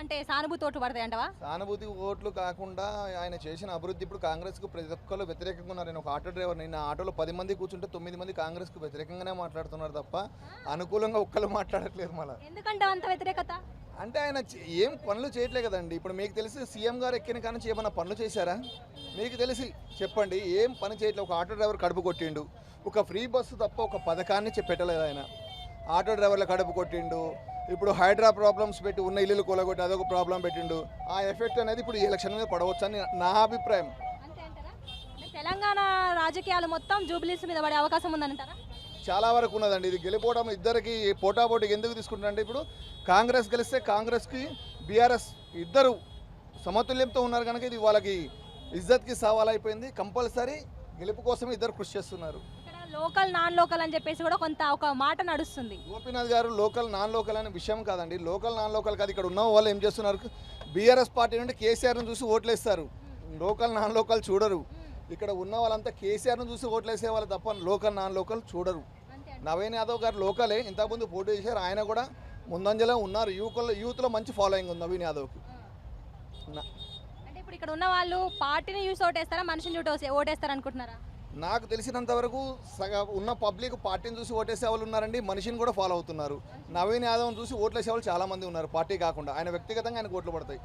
అంటే సానుభూతి ఓట్లు పడతాయి అంటవా? సానుభూతి ఓట్లు కాకుండా ఆయన చేసిన అభివృద్ధి ఇప్పుడు కాంగ్రెస్కు ప్రతి ఒక్కరు వ్యతిరేకంగా ఉన్నారు. నేను ఒక ఆటో డ్రైవర్, నేను ఆటోలో 10 మంది కూర్చుంటే 9 మంది కాంగ్రెస్కు వ్యతిరేకంగానే మాట్లాడుతున్నారు తప్ప అనుకూలంగా ఒక్కరు మాట్లాడట్లేదు. మళ్ళీ ఎందుకంటే అంత వ్యతిరేకత? అంటే ఆయన ఏం పనులు చేయట్లే కదండి. ఇప్పుడు మీకు తెలిసి సీఎం గారు ఎక్కిన కానీ ఏమన్నా పనులు చేశారా? మీకు తెలిసి చెప్పండి, ఏం పని చేయట్లేదు. ఒక ఆటో డ్రైవర్ కడుపు కొట్టిండు, ఒక ఫ్రీ బస్సు తప్ప ఒక పథకాన్ని పెట్టలేదు ఆయన. ఆటో డ్రైవర్ల కడుపు కొట్టిండు, ఇప్పుడు హైడ్రా ప్రాబ్లమ్స్ పెట్టి ఉన్న ఇల్లు కూలగొట్టి అదొక ప్రాబ్లం పెట్టిండు. ఆ ఎఫెక్ట్ అనేది ఇప్పుడు ఈ ఎలక్షన్ మీద పడవచ్చు అని నా అభిప్రాయం. తెలంగాణ రాజకీయాలు మొత్తం జూబ్లీస్ మీద పడే అవకాశం ఉందంటారా? చాలా వరకు ఉన్నదండి. ఇది గెలిపోవడం ఇద్దరికి పోటాపోటీకి ఎందుకు తీసుకుంటారంటే ఇప్పుడు కాంగ్రెస్ గెలిస్తే కాంగ్రెస్కి బీఆర్ఎస్ ఇద్దరు సమతుల్యంతో ఉన్నారు కనుక ఇది వాళ్ళకి ఇజ్జత్కి సవాల్ అయిపోయింది. కంపల్సరీ గెలుపు కోసం ఇద్దరు కృషి చేస్తున్నారు. లోకల్ నాన్ లోకల్ అని చెప్పేసి కూడా ఒక మాట నడుస్తుంది. గోపీనాథ్ గారు లోకల్ నాన్ లోకల్ అనే విషయం కాదండి. లోకల్ నాన్ లోకల్ కాదు. ఇక్కడ ఉన్న వాళ్ళు ఏం చేస్తున్నారు, బీఆర్ఎస్ పార్టీ నుండి కేసీఆర్ను చూసి ఓట్లేస్తారు, లోకల్ నాన్ లోకల్ చూడరు. ఇక్కడ ఉన్న వాళ్ళంతా కేసీఆర్ను చూసి ఓట్లేసే వాళ్ళు తప్ప లోకల్ నాన్ లోకల్ చూడరు. నవీన్ యాదవ్ గారు లోకలే, ఇంతకుముందు పోటీ చేశారు, ఆయన కూడా ముందంజలో ఉన్నారు. యూత్లో మంచి ఫాలోయింగ్ ఉంది నవీన్ యాదవ్కి. అంటే ఇప్పుడు ఇక్కడ ఉన్న వాళ్ళు పార్టీని చూసి ఓటేస్తారా, మనిషిని చూసి ఓటేస్తారా అనుకుంటున్నారా? నాకు తెలిసినంత వరకు ఉన్న పబ్లిక్ పార్టీని చూసి ఓటేసే వాళ్ళు ఉన్నారండి, మనిషిని కూడా ఫాలో అవుతున్నారు. నవీన్ యాదవ్ని చూసి ఓట్లేసే వాళ్ళు చాలామంది ఉన్నారు పార్టీ కాకుండా. ఆయన వ్యక్తిగతంగా ఆయనకు ఓట్లు పడతాయి.